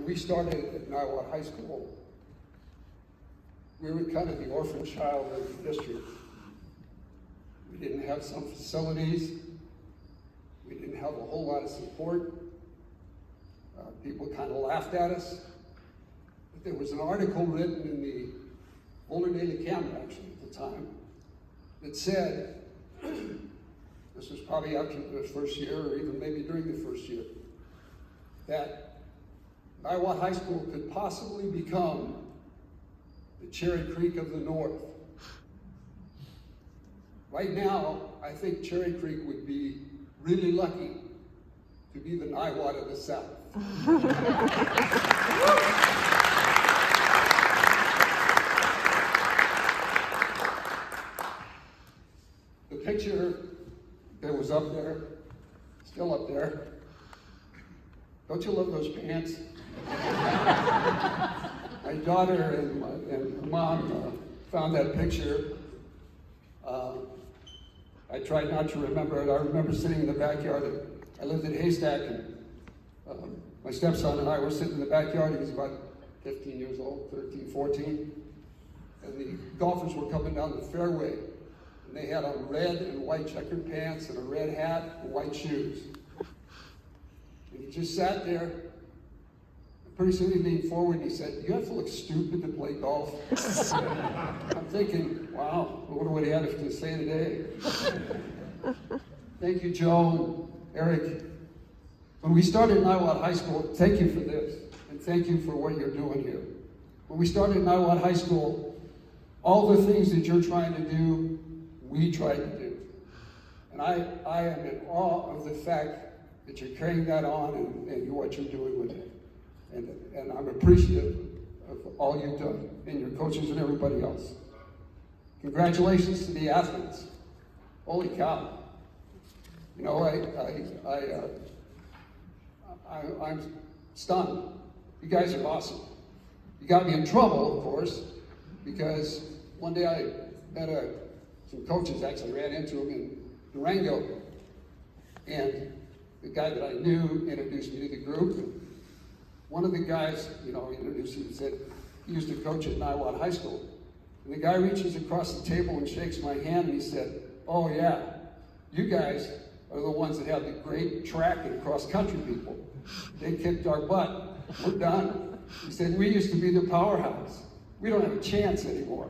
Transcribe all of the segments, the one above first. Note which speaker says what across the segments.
Speaker 1: we started at Niwot High School, we were kind of the orphan child of the district. We didn't have some facilities. We didn't have a whole lot of support. People kind of laughed at us. But there was an article written in the Boulder Daily Camera, actually, at the time, that said, this was probably after the first year, or even maybe during the first year, that Niwot High School could possibly become the Cherry Creek of the North. Right now, I think Cherry Creek would be really lucky to be the Niwot of the South. The picture that was up there, still up there, don't you love those pants? My daughter and her mom found that picture. I tried not to remember it. I remember sitting in the backyard. I lived in Haystack, and my stepson and I were sitting in the backyard. He was about 15 years old, 13, 14. And the golfers were coming down the fairway. And they had on red and white checkered pants and a red hat and white shoes. And he just sat there. Pretty soon he leaned forward and he said, "You have to look stupid to play golf." I'm thinking, wow, what would he have to say today? Thank you, Joe and Eric. When we started Niwot High School, thank you for this, and thank you for what you're doing here. When we started Niwot High School, all the things that you're trying to do, we tried to do. And I am in awe of the fact that you're carrying that on and what you're doing with it. And I'm appreciative of all you've done, and your coaches and everybody else. Congratulations to the athletes. Holy cow. You know, I'm stunned. You guys are awesome. You got me in trouble, of course, because one day I met some coaches, actually ran into them in Durango, and the guy that I knew introduced me to the group. One of the guys, introduced me and said he used to coach at Niwot High School. And the guy reaches across the table and shakes my hand and he said, "Oh yeah, you guys are the ones that have the great track and cross-country people. They kicked our butt. We're done." He said, "We used to be the powerhouse. We don't have a chance anymore."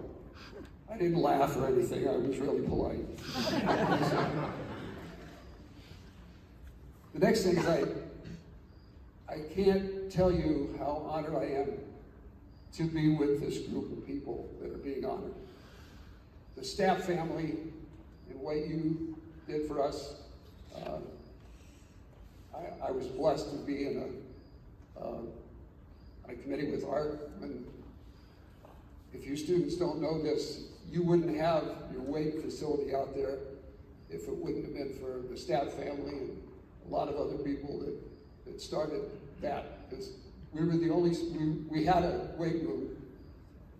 Speaker 1: I didn't laugh or anything. I was really polite. The next thing is I can't tell you how honored I am to be with this group of people that are being honored. The Stapp family and what you did for us. I was blessed to be in a committee with Art. And if you students don't know this, you wouldn't have your weight facility out there if it wouldn't have been for the Stapp family and a lot of other people that started that, because we were the only, we had a weight room,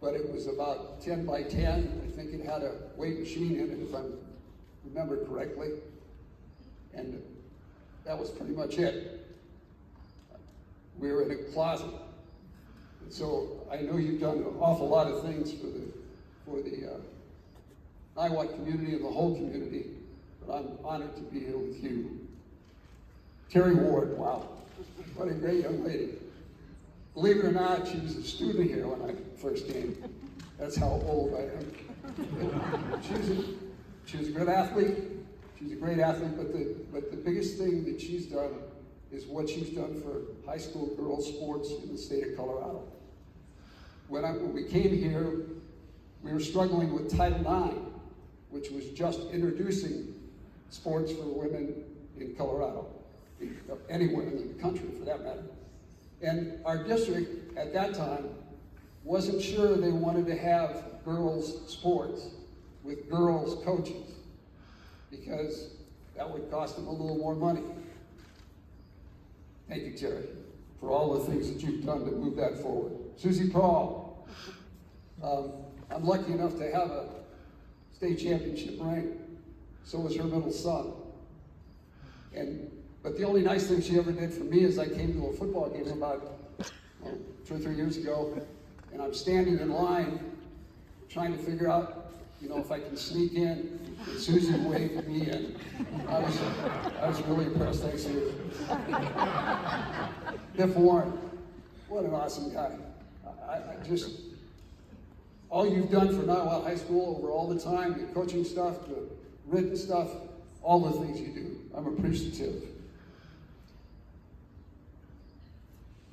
Speaker 1: but it was about 10 by 10. I think it had a weight machine in it, if I remember correctly. And that was pretty much it. We were in a closet. And so I know you've done an awful lot of things for the Niwot community and the whole community, but I'm honored to be here with you. Terri Ward, wow. What a great young lady. Believe it or not, she was a student here when I first came. That's how old I am. She was a good athlete. She's a great athlete, but the biggest thing that she's done is what she's done for high school girls sports in the state of Colorado. When we came here, we were struggling with Title IX, which was just introducing sports for women in Colorado. Anywhere in the country, for that matter. And our district at that time wasn't sure they wanted to have girls' sports with girls' coaches because that would cost them a little more money. Thank you, Terri, for all the things that you've done to move that forward. Susie Prahl, I'm lucky enough to have a state championship ring. So was her middle son. But the only nice thing she ever did for me is I came to a football game about 2 or 3 years ago, and I'm standing in line trying to figure out, if I can sneak in. And Susie waved me in. I was really impressed. Thanks to you. Biff Warren, what an awesome guy. I just, all you've done for Niwot High School over all the time, the coaching stuff, the written stuff, all the things you do, I'm appreciative.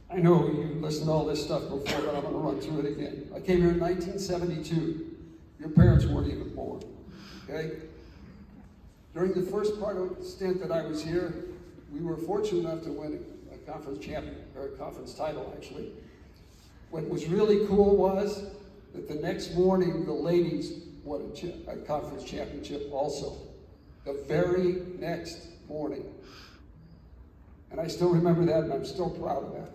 Speaker 1: I know you listened to all this stuff before, but I'm going to run through it again. I came here in 1972. Your parents weren't even born, okay? During the first part of the stint that I was here, we were fortunate enough to win a conference title, actually. What was really cool was that the next morning, the ladies won a conference championship also. The very next morning. And I still remember that, and I'm still proud of that.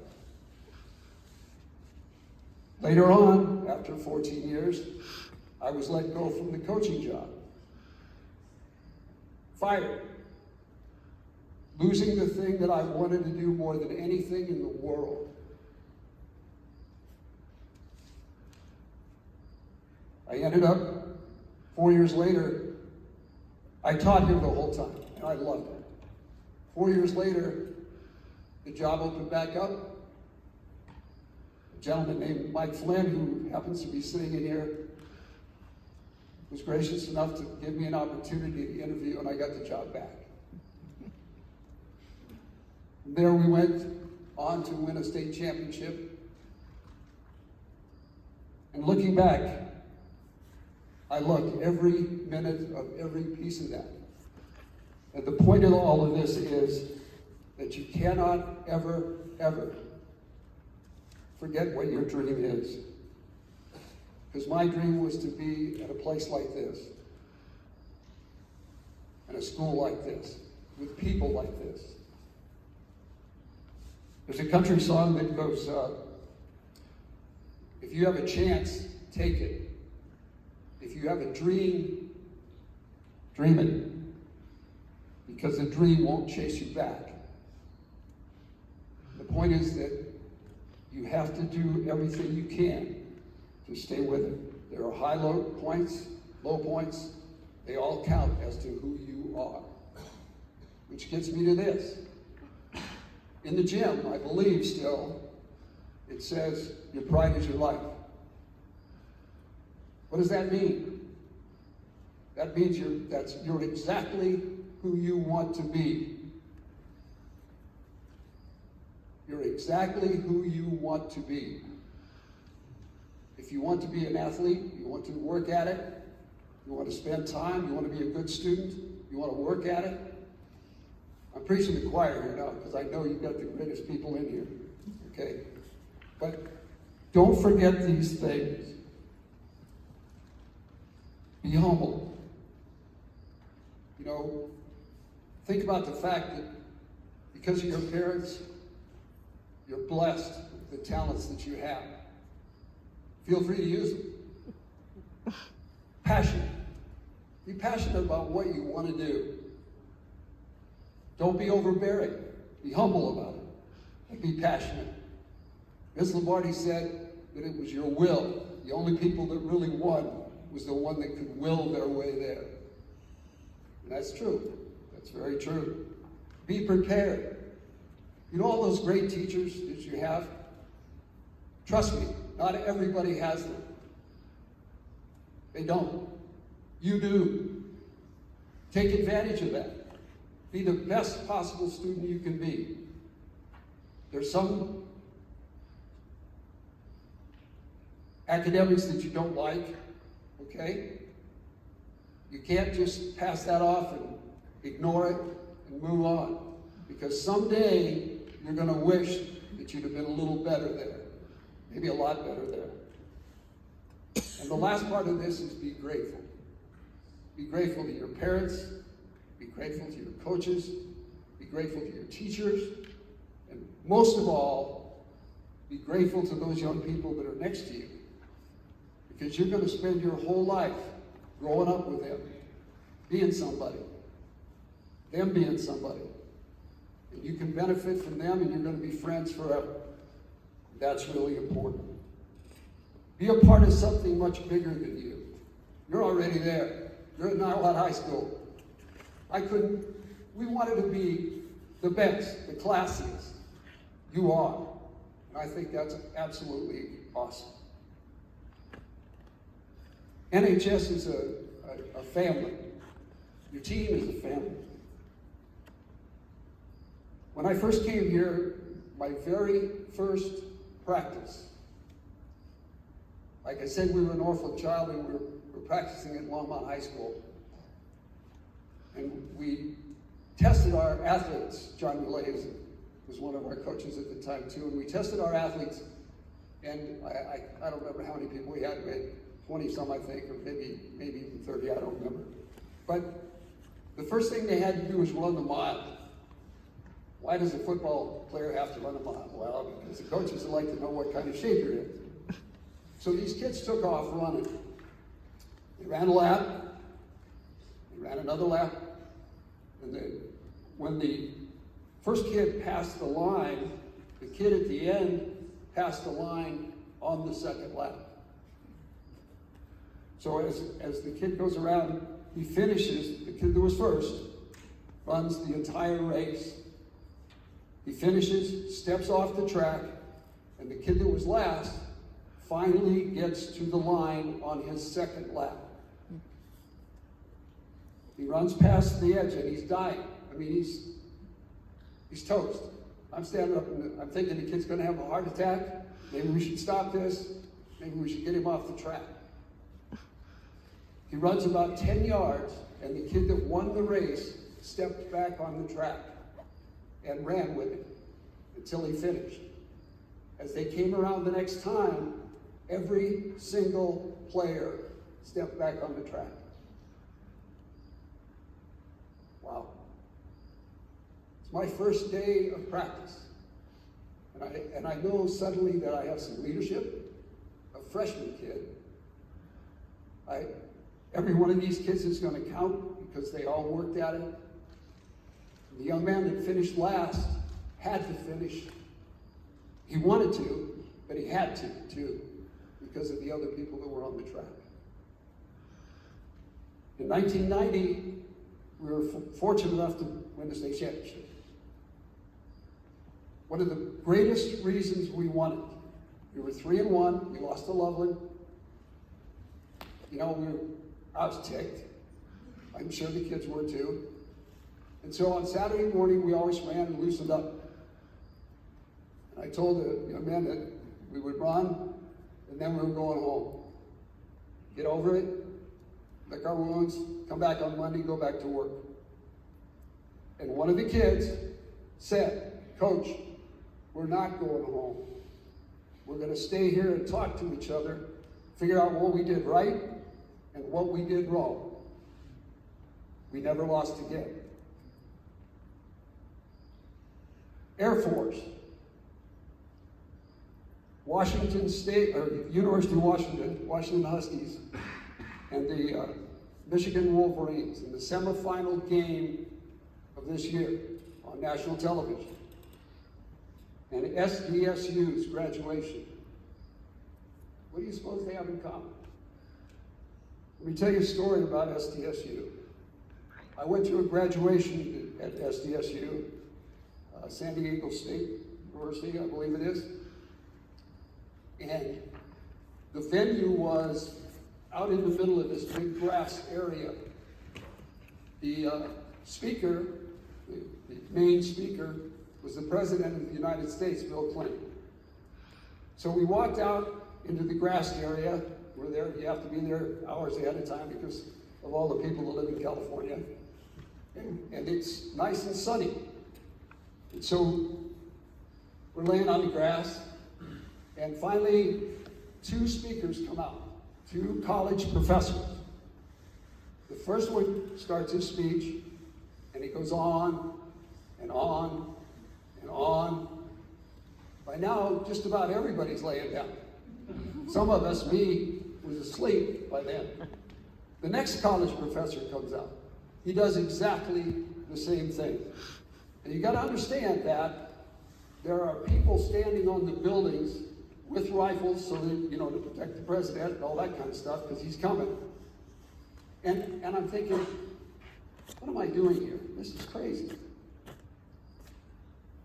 Speaker 1: Later on, after 14 years, I was let go from the coaching job. Fired. Losing the thing that I wanted to do more than anything in the world. I ended up, 4 years later, I taught here the whole time, and I loved it. 4 years later, the job opened back up. A gentleman named Mike Flynn, who happens to be sitting in here, was gracious enough to give me an opportunity to interview, and I got the job back. From there we went on to win a state championship. And looking back, I loved every minute of every piece of that. And the point of all of this is that you cannot ever, ever forget what your dream is. Because my dream was to be at a place like this, in a school like this, with people like this. There's a country song that goes, if you have a chance, take it. If you have a dream, dream it. Because the dream won't chase you back. The point is that you have to do everything you can to stay with it. There are high, low points, low points. They all count as to who you are. Which gets me to this. In the gym, I believe still, it says, your pride is your life. What does that mean? That means you're exactly who you want to be. You're exactly who you want to be. If you want to be an athlete, you want to work at it, you want to spend time, you want to be a good student, you want to work at it. I'm preaching to the choir here now because I know you've got the greatest people in here, okay? But don't forget these things. Be humble. Think about the fact that because of your parents, you're blessed with the talents that you have. Feel free to use them. Passion. Be passionate about what you want to do. Don't be overbearing. Be humble about it. And be passionate. Ms. Lombardi said that it was your will. The only people that really won was the one that could will their way there. And that's true. That's very true. Be prepared. All those great teachers that you have? Trust me, not everybody has them. They don't. You do. Take advantage of that. Be the best possible student you can be. There's some academics that you don't like, okay? You can't just pass that off and ignore it and move on. Because someday you're going to wish that you'd have been a little better there. Maybe a lot better there. And the last part of this is be grateful. Be grateful to your parents. Be grateful to your coaches. Be grateful to your teachers. And most of all, be grateful to those young people that are next to you. Because you're going to spend your whole life growing up with them, being somebody, them being somebody. And you can benefit from them, and you're going to be friends forever. That's really important. Be a part of something much bigger than you. You're already there. You're at Niwot High School. We wanted to be the best, the classiest. You are. And I think that's absolutely awesome. NHS is a family. Your team is a family. When I first came here, my very first practice, like I said, we were an orphan child and we were practicing at Longmont High School. And we tested our athletes. John Millay was one of our coaches at the time too, and we tested our athletes, and I don't remember how many people we had, we had 20 some I think, or maybe even 30, I don't remember. But the first thing they had to do was run the mile. Why does a football player have to run a mile? Well, because the coaches would like to know what kind of shape you're in. So these kids took off running. They ran a lap, they ran another lap, and when the first kid passed the line, the kid at the end passed the line on the second lap. So as the kid goes around, he finishes, the kid that was first, runs the entire race. He finishes, steps off the track, and the kid that was last finally gets to the line on his second lap. He runs past the edge and he's dying. I mean, he's toast. I'm standing up and I'm thinking the kid's gonna have a heart attack. Maybe we should stop this. Maybe we should get him off the track. He runs about 10 yards and the kid that won the race stepped back on the track and ran with it until he finished. As they came around the next time, every single player stepped back on the track. Wow. It's my first day of practice. And I know suddenly that I have some leadership, a freshman kid. Every one of these kids is going to count because they all worked at it. The young man that finished last had to finish. He wanted to, but he had to too, because of the other people that were on the track. In 1990, we were fortunate enough to win the state championship. One of the greatest reasons we won it, we were 3-1, we lost to Loveland. You know, I was ticked. I'm sure the kids were too. And so on Saturday morning, we always ran and loosened up. And I told the young man that we would run, and then we were going home. Get over it, lick our wounds, come back on Monday, go back to work. And one of the kids said, "Coach, we're not going home. We're going to stay here and talk to each other, figure out what we did right and what we did wrong." We never lost again. Air Force. Washington State, or University of Washington Huskies, and the Michigan Wolverines in the semifinal game of this year on national television. And SDSU's graduation. What do you suppose they have in common? Let me tell you a story about SDSU. I went to a graduation at SDSU, San Diego State University, I believe it is. And the venue was out in the middle of this big grass area. The speaker, the main speaker, was the President of the United States, Bill Clinton. So we walked out into the grass area. We're there, you have to be there hours ahead of time because of all the people that live in California. And it's nice and sunny. And so we're laying on the grass, and finally, two speakers come out, two college professors. The first one starts his speech, and he goes on and on and on. By now, just about everybody's laying down. Some of us, me, was asleep by then. The next college professor comes out. He does exactly the same thing. And you got to understand that there are people standing on the buildings with rifles so that, to protect the president and all that kind of stuff, because he's coming. And I'm thinking, what am I doing here? This is crazy.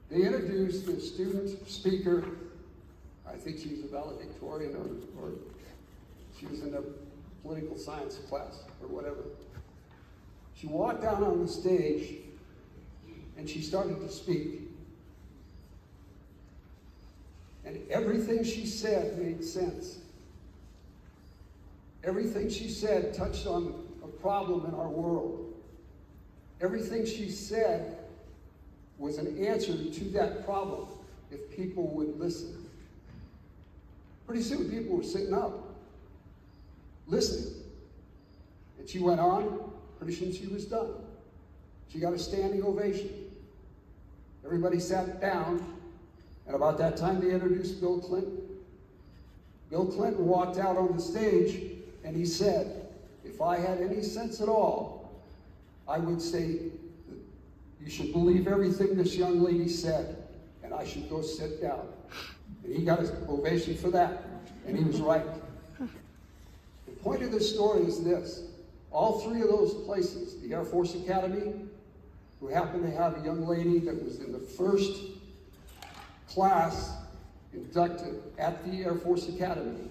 Speaker 1: They introduced the student speaker. I think she was a valedictorian or she was in a political science class or whatever. She walked out on the stage and she started to speak. And everything she said made sense. Everything she said touched on a problem in our world. Everything she said was an answer to that problem if people would listen. Pretty soon people were sitting up, listening. And she went on, pretty soon she was done. She got a standing ovation. Everybody sat down, and about that time they introduced Bill Clinton. Bill Clinton walked out on the stage and he said, if I had any sense at all, I would say, you should believe everything this young lady said, and I should go sit down. And he got his ovation for that, and he was right. The point of this story is this. All three of those places, the Air Force Academy, who happened to have a young lady that was in the first class inducted at the Air Force Academy,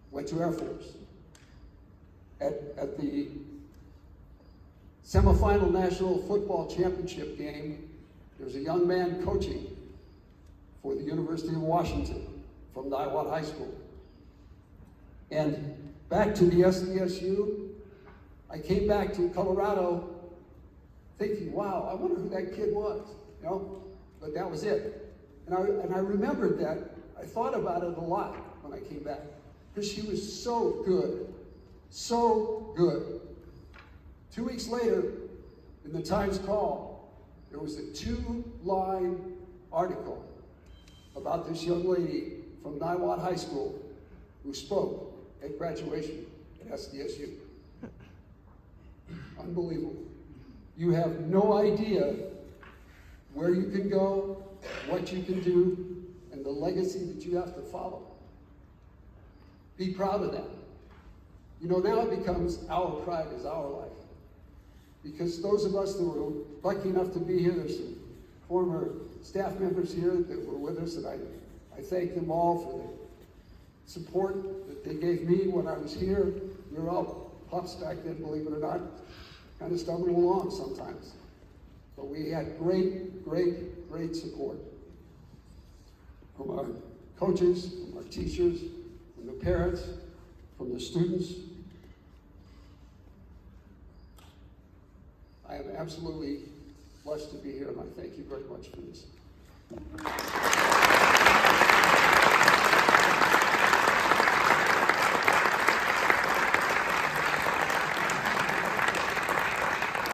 Speaker 1: went to Air Force. At the semifinal National Football Championship game, there was a young man coaching for the University of Washington from Niwot High School. And back to the SDSU, I came back to Colorado thinking, wow, I wonder who that kid was, But that was it. And I remembered that. I thought about it a lot when I came back, because she was so good. So good. 2 weeks later, in the Times Call, there was a 2-line article about this young lady from Niwot High School who spoke at graduation at SDSU. Unbelievable. You have no idea where you can go, what you can do, and the legacy that you have to follow. Be proud of that. Now it becomes our pride is our life. Because those of us that were lucky enough to be here, there's some former staff members here that were with us, and I thank them all for the support that they gave me when I was here. We were all pups back then, believe it or not, kind of stumbling along sometimes. But we had great, great, great support from our coaches, from our teachers, from the parents, from the students. I am absolutely blessed to be here, and I thank you very much for this.